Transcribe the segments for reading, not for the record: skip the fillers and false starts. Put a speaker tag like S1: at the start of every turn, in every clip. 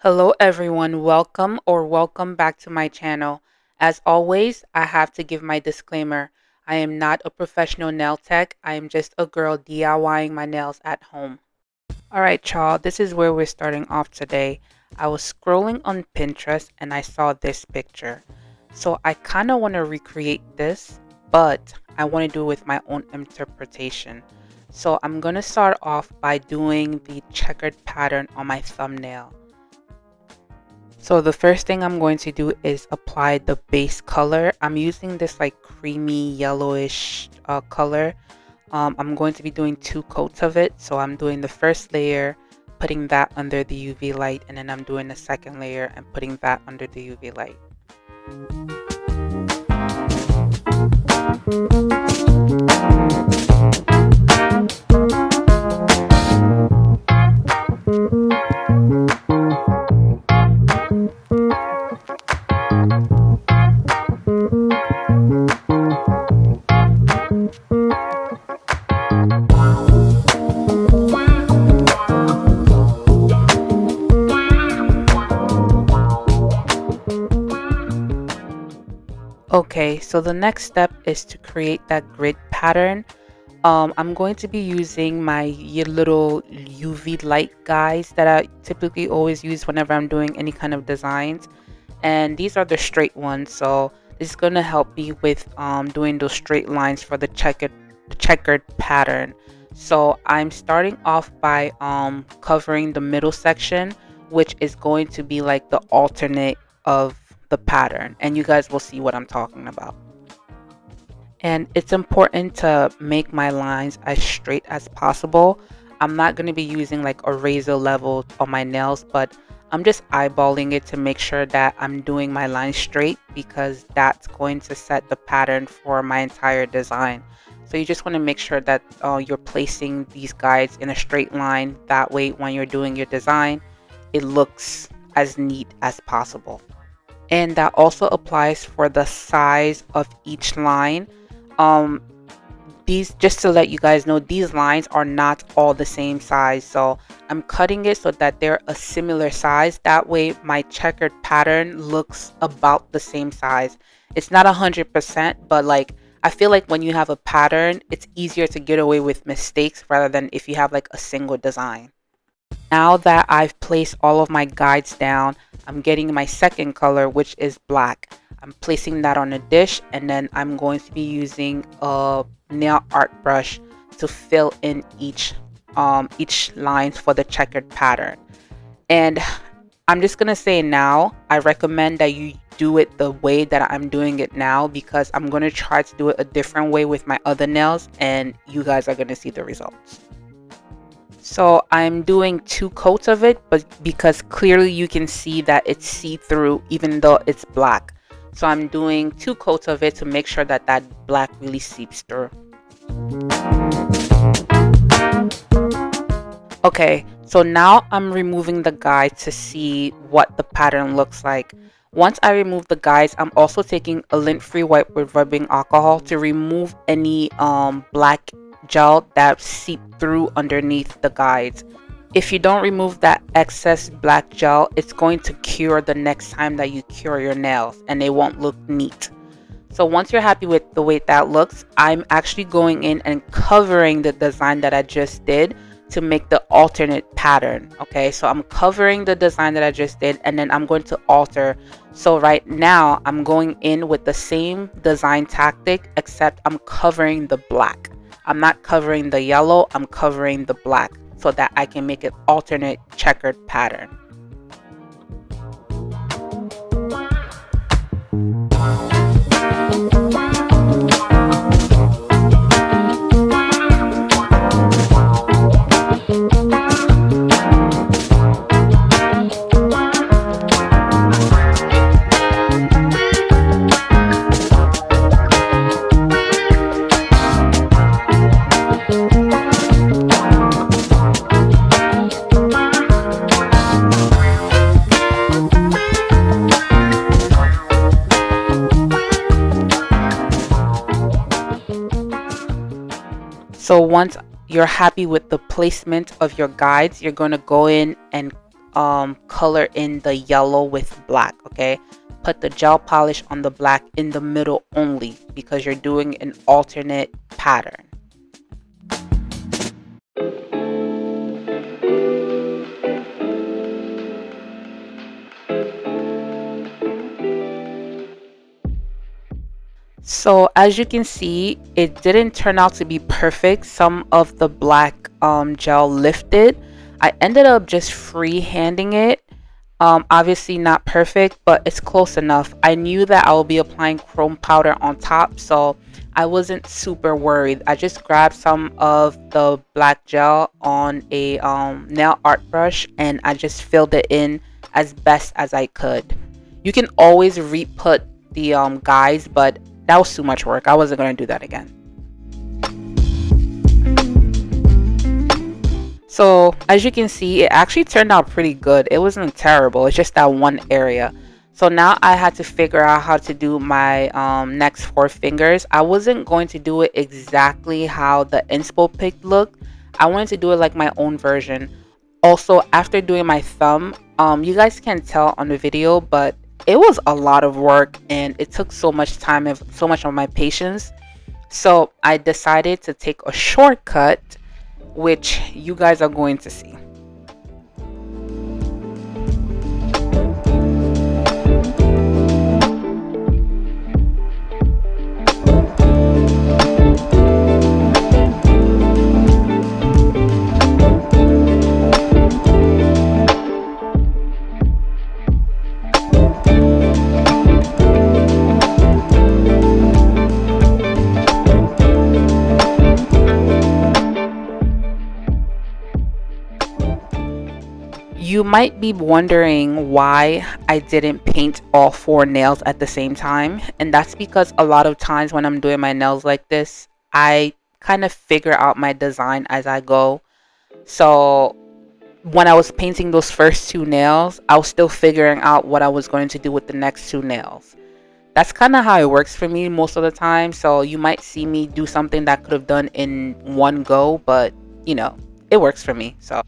S1: Hello everyone, welcome back to my channel. As always, I have to give my disclaimer. I am not a professional nail tech. I am just a girl DIYing my nails at home. Alright y'all, this is where we're starting off today. I was scrolling on Pinterest and I saw this picture. So I kind of want to recreate this, but I want to do it with my own interpretation. So I'm going to start off by doing the checkered pattern on my thumbnail. So the first thing I'm going to do is apply the base color. I'm using this like creamy yellowish color. I'm going to be doing 2 coats of it. So I'm doing the first layer, putting that under the UV light, and then I'm doing the second layer and putting that under the UV light. Okay, so the next step is to create that grid pattern. I'm going to be using my little UV light guides that I typically always use whenever I'm doing any kind of designs. And these are the straight ones, so this is going to help me with doing those straight lines for the checkered pattern. So I'm starting off by covering the middle section, which is going to be like the alternate of the pattern, and you guys will see what I'm talking about. And it's important to make my lines as straight as possible. I'm not going to be using like a razor level on my nails, but I'm just eyeballing it to make sure that I'm doing my lines straight, because that's going to set the pattern for my entire design. So you just want to make sure that you're placing these guides in a straight line. That way when you're doing your design, it looks as neat as possible. And that also applies for the size of each line. um these, just to let you guys know, these lines are not all the same size, so I'm cutting it so that they're a similar size. That way my checkered pattern looks about the same size. It's not 100%, but like I feel like when you have a pattern, it's easier to get away with mistakes rather than if you have like a single design. Now that I've placed all of my guides down, I'm getting my second color, which is black. I'm placing that on a dish, and then I'm going to be using a nail art brush to fill in each line for the checkered pattern. And I'm just gonna say now, I recommend that you do it the way that I'm doing it now, because I'm gonna try to do it a different way with my other nails, and you guys are gonna see the results. So I'm doing 2 coats of it, but because clearly you can see that it's see-through even though it's black. So I'm doing 2 coats of it to make sure that that black really seeps through. Okay, so now I'm removing the guide to see what the pattern looks like. Once I remove the guides, I'm also taking a lint-free wipe with rubbing alcohol to remove any black gel that seeped through underneath the guides. If you don't remove that excess black gel, it's going to cure the next time that you cure your nails and they won't look neat. So once you're happy with the way that looks, I'm actually going in and covering the design that I just did to make the alternate pattern. Okay, so I'm covering the design that I just did, and then I'm going to alter. So right now I'm going in with the same design tactic, except I'm covering the black. I'm not covering the yellow, I'm covering the black, so that I can make an alternate checkered pattern. So once you're happy with the placement of your guides, you're going to go in and color in the yellow with black, okay? Put the gel polish on the black in the middle only because you're doing an alternate pattern. So as you can see, it didn't turn out to be perfect. Some of the black gel lifted. I ended up just freehanding it. Obviously not perfect, but it's close enough. I knew that I will be applying chrome powder on top, so I wasn't super worried. I just grabbed some of the black gel on a nail art brush and I just filled it in as best as I could. You can always re-put the guides, but that was too much work. I wasn't going to do that again. So as you can see, it actually turned out pretty good. It wasn't terrible. It's just that one area. So now I had to figure out how to do my next 4 fingers. I wasn't going to do it exactly how the inspo pic looked. I wanted to do it like my own version. Also, after doing my thumb, you guys can't tell on the video, but it was a lot of work and it took so much time and so much of my patience. So I decided to take a shortcut, which you guys are going to see. You might be wondering why I didn't paint all 4 nails at the same time, and that's because a lot of times when I'm doing my nails like this, I kind of figure out my design as I go. So when I was painting those first 2 nails, I was still figuring out what I was going to do with the next 2 nails. That's kind of how it works for me most of the time, so you might see me do something that could have done in one go, but you know, it works for me. So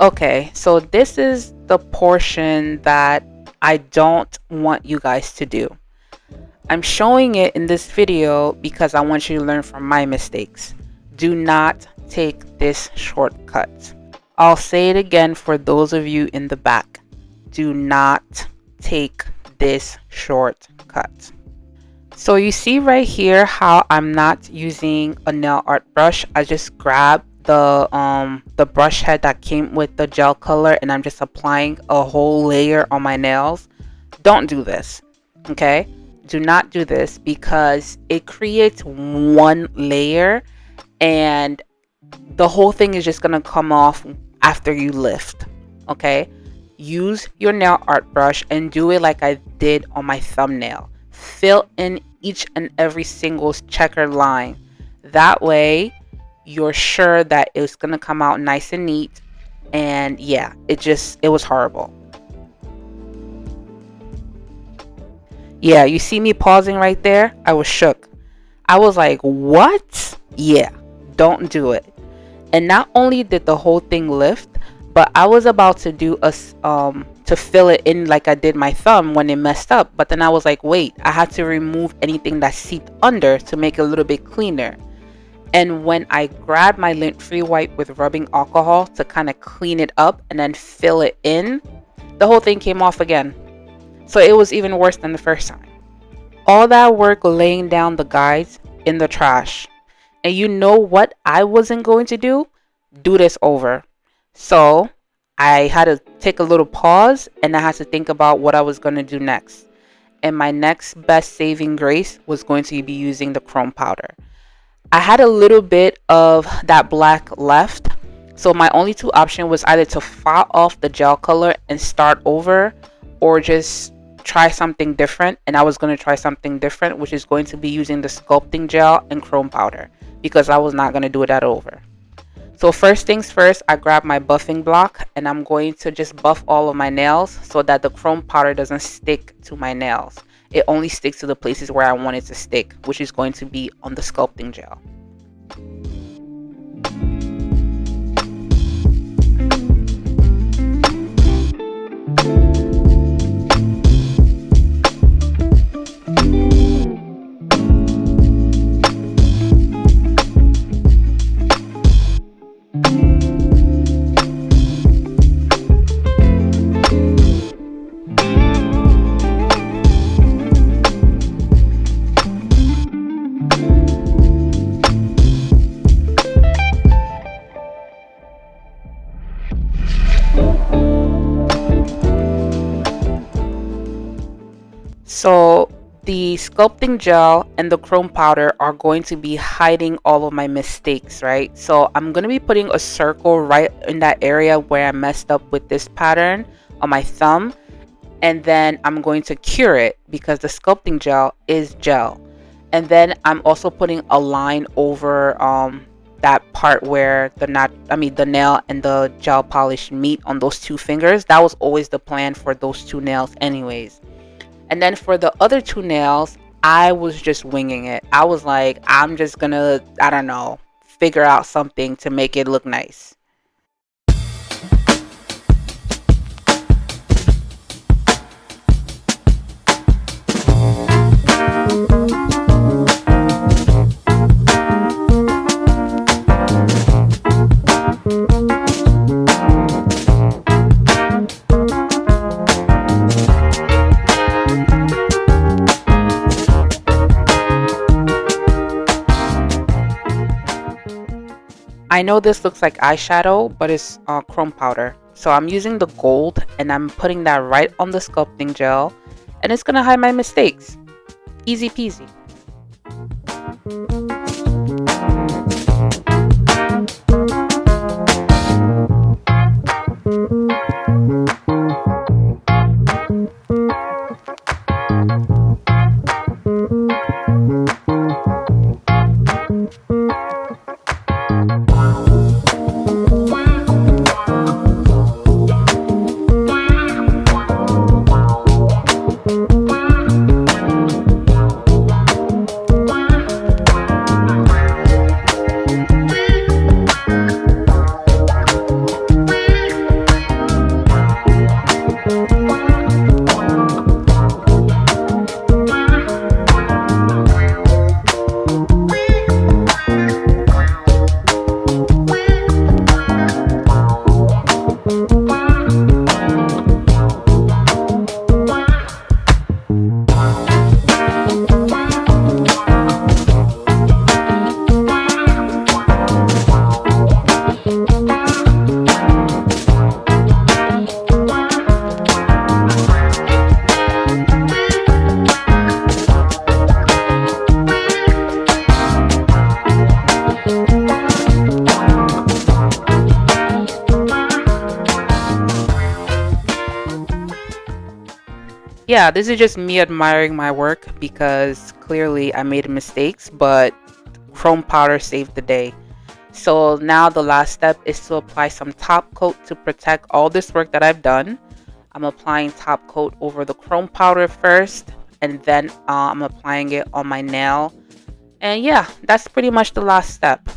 S1: okay, so this is the portion that I don't want you guys to do. I'm showing it in this video because I want you to learn from my mistakes. Do not take this shortcut. I'll say it again for those of you in the back. Do not take this shortcut. So you see right here how I'm not using a nail art brush. I just grabbed the brush head that came with the gel color and I'm just applying a whole layer on my nails. Don't do this, okay? do not do this because it creates one layer and the whole thing is just going to come off after you lift. Okay, use your nail art brush and do it like I did on my thumbnail. Fill in each and every single checker line. That way you're sure that it's going to come out nice and neat. And yeah, it was horrible. Yeah, you see me pausing right there? I was shook. I was like, what? Yeah, don't do it. And not only did the whole thing lift, but I was about to do to fill it in like I did my thumb when it messed up. But then I was like, wait, I had to remove anything that seeped under to make it a little bit cleaner. And when I grabbed my lint-free wipe with rubbing alcohol to kind of clean it up and then fill it in, the whole thing came off again. So it was even worse than the first time. All that work laying down the guides in the trash. And you know what I wasn't going to do? Do this over. So I had to take a little pause and I had to think about what I was going to do next. And my next best saving grace was going to be using the chrome powder. I had a little bit of that black left. So my only two options was either to file off the gel color and start over, or just try something different. And I was going to try something different, which is going to be using the sculpting gel and chrome powder, because I was not going to do that over. So first things first, I grab my buffing block and I'm going to just buff all of my nails so that the chrome powder doesn't stick to my nails. It only sticks to the places where I want it to stick, which is going to be on the sculpting gel. So the sculpting gel and the chrome powder are going to be hiding all of my mistakes, right? So I'm going to be putting a circle right in that area where I messed up with this pattern on my thumb. And then I'm going to cure it because the sculpting gel is gel. And then I'm also putting a line over that part where the nail and the gel polish meet on those two fingers. That was always the plan for those two nails anyways. And then for the other two nails, I was just winging it. I was like, I'm just gonna, I don't know, figure out something to make it look nice. I know this looks like eyeshadow, but it's chrome powder. So I'm using the gold and I'm putting that right on the sculpting gel, and it's gonna hide my mistakes. Easy peasy. Yeah, this is just me admiring my work because clearly I made mistakes, but chrome powder saved the day. So now the last step is to apply some top coat to protect all this work that I've done. I'm applying top coat over the chrome powder first, and then I'm applying it on my nail. And yeah, that's pretty much the last step.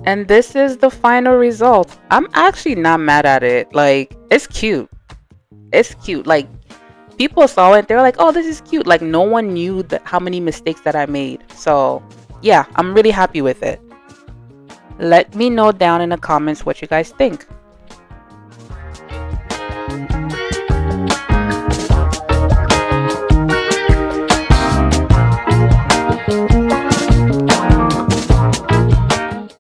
S1: And this is the final result. I'm actually not mad at it. Like, it's cute. It's cute. Like, people saw it, they were like, oh, this is cute. Like, no one knew that how many mistakes that I made. So yeah, I'm really happy with it. Let me know down in the comments what you guys think.